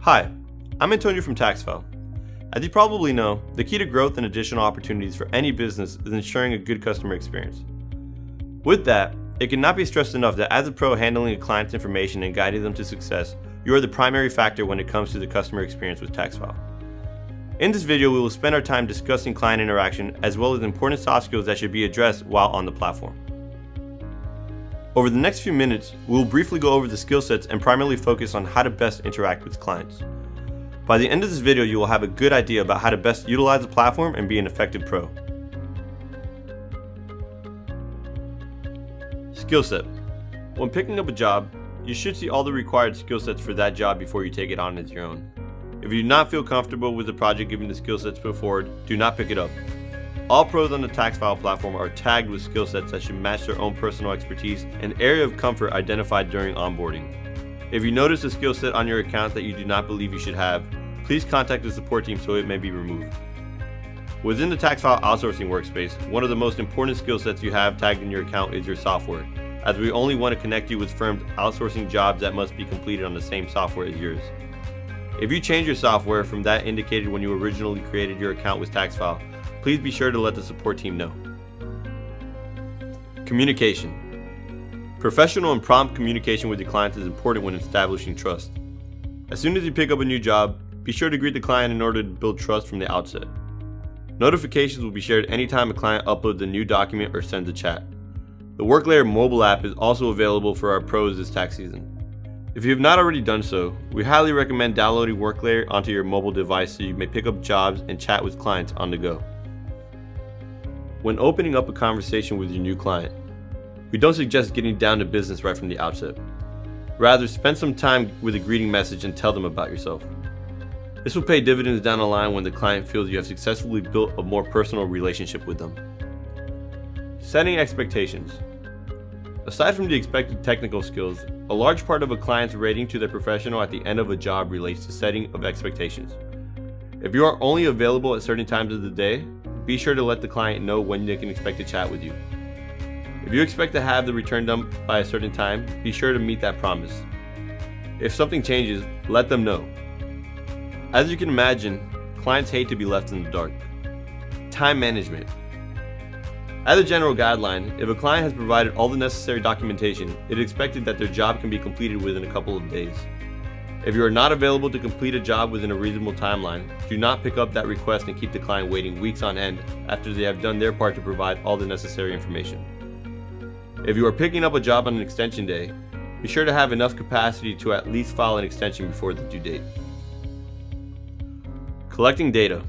Hi, I'm Antonio from TaxFile. As you probably know, the key to growth and additional opportunities for any business is ensuring a good customer experience. With that, it cannot be stressed enough that as a pro handling a client's information and guiding them to success, you are the primary factor when it comes to the customer experience with TaxFile. In this video, we will spend our time discussing client interaction as well as important soft skills that should be addressed while on the platform. Over the next few minutes, we will briefly go over the skill sets and primarily focus on how to best interact with clients. By the end of this video, you will have a good idea about how to best utilize the platform and be an effective pro. Skill set. When picking up a job, you should see all the required skill sets for that job before you take it on as your own. If you do not feel comfortable with the project given the skill sets put forward, do not pick it up. All pros on the TaxFile platform are tagged with skill sets that should match their own personal expertise and area of comfort identified during onboarding. If you notice a skill set on your account that you do not believe you should have, please contact the support team so it may be removed. Within the TaxFile outsourcing workspace, one of the most important skill sets you have tagged in your account is your software, as we only want to connect you with firms outsourcing jobs that must be completed on the same software as yours. If you change your software from that indicated when you originally created your account with TaxFile, please be sure to let the support team know. Communication. Professional and prompt communication with your clients is important when establishing trust. As soon as you pick up a new job, be sure to greet the client in order to build trust from the outset. Notifications will be shared anytime a client uploads a new document or sends a chat. The WorkLayer mobile app is also available for our pros this tax season. If you have not already done so, we highly recommend downloading WorkLayer onto your mobile device so you may pick up jobs and chat with clients on the go. When opening up a conversation with your new client, we don't suggest getting down to business right from the outset. Rather, spend some time with a greeting message and tell them about yourself. This will pay dividends down the line when the client feels you have successfully built a more personal relationship with them. Setting expectations. Aside from the expected technical skills, a large part of a client's rating to their professional at the end of a job relates to setting of expectations. If you are only available at certain times of the day, be sure to let the client know when they can expect to chat with you. If you expect to have the return done by a certain time, be sure to meet that promise. If something changes, let them know. As you can imagine, clients hate to be left in the dark. Time management. As a general guideline, if a client has provided all the necessary documentation, it is expected that their job can be completed within a couple of days. If you are not available to complete a job within a reasonable timeline, do not pick up that request and keep the client waiting weeks on end after they have done their part to provide all the necessary information. If you are picking up a job on an extension day, be sure to have enough capacity to at least file an extension before the due date. Collecting data.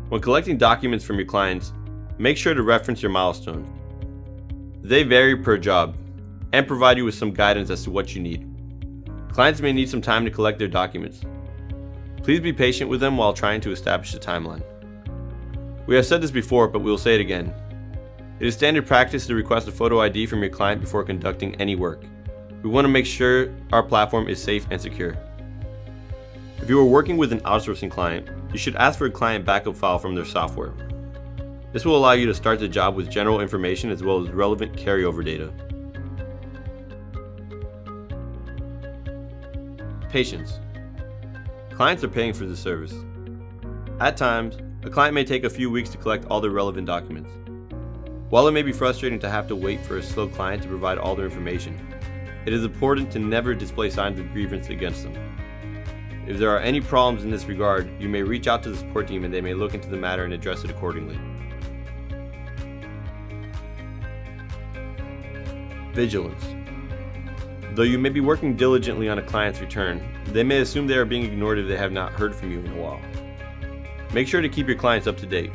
When collecting documents from your clients, make sure to reference your milestones. They vary per job and provide you with some guidance as to what you need. Clients may need some time to collect their documents. Please be patient with them while trying to establish a timeline. We have said this before, but we will say it again. It is standard practice to request a photo ID from your client before conducting any work. We want to make sure our platform is safe and secure. If you are working with an outsourcing client, you should ask for a client backup file from their software. This will allow you to start the job with general information as well as relevant carryover data. Patience. Clients are paying for this service. At times, a client may take a few weeks to collect all their relevant documents. While it may be frustrating to have to wait for a slow client to provide all their information, it is important to never display signs of grievance against them. If there are any problems in this regard, you may reach out to the support team and they may look into the matter and address it accordingly. Vigilance. Though you may be working diligently on a client's return, they may assume they are being ignored if they have not heard from you in a while. Make sure to keep your clients up to date.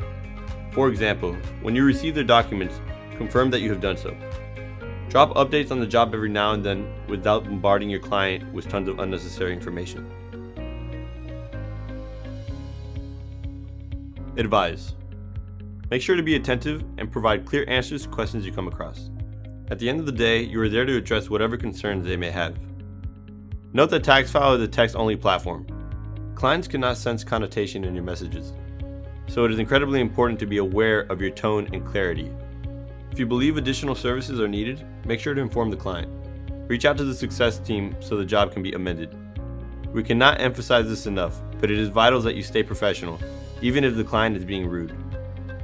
For example, when you receive their documents, confirm that you have done so. Drop updates on the job every now and then without bombarding your client with tons of unnecessary information. Advise. Make sure to be attentive and provide clear answers to questions you come across. At the end of the day, you are there to address whatever concerns they may have. Note that TaxFile is a text-only platform. Clients cannot sense connotation in your messages, so it is incredibly important to be aware of your tone and clarity. If you believe additional services are needed, make sure to inform the client. Reach out to the success team so the job can be amended. We cannot emphasize this enough, but it is vital that you stay professional, even if the client is being rude.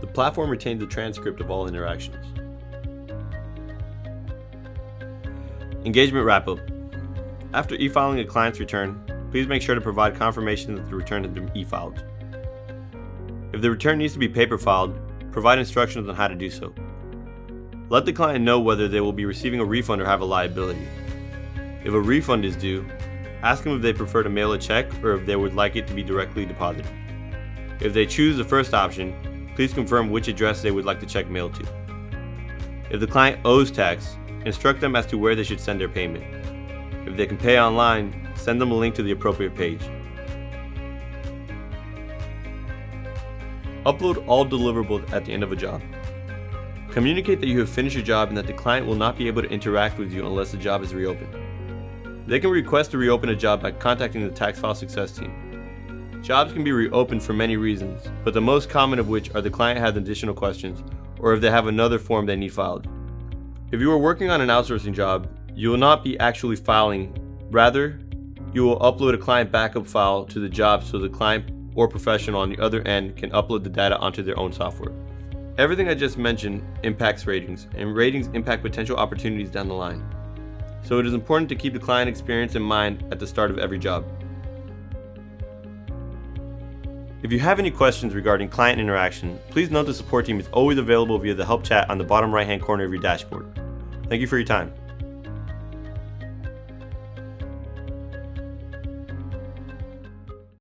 The platform retains a transcript of all interactions. Engagement wrap-up. After e-filing a client's return, please make sure to provide confirmation that the return has been e-filed. If the return needs to be paper filed, provide instructions on how to do so. Let the client know whether they will be receiving a refund or have a liability. If a refund is due, ask them if they prefer to mail a check or if they would like it to be directly deposited. If they choose the first option, please confirm which address they would like the check mailed to. If the client owes tax, instruct them as to where they should send their payment. If they can pay online, send them a link to the appropriate page. Upload all deliverables at the end of a job. Communicate that you have finished your job and that the client will not be able to interact with you unless the job is reopened. They can request to reopen a job by contacting the tax file success team. Jobs can be reopened for many reasons, but the most common of which are the client has additional questions or if they have another form they need filed. If you are working on an outsourcing job, you will not be actually filing. Rather, you will upload a client backup file to the job so the client or professional on the other end can upload the data onto their own software. Everything I just mentioned impacts ratings, and ratings impact potential opportunities down the line. So it is important to keep the client experience in mind at the start of every job. If you have any questions regarding client interaction, please note the support team is always available via the help chat on the bottom right-hand corner of your dashboard. Thank you for your time.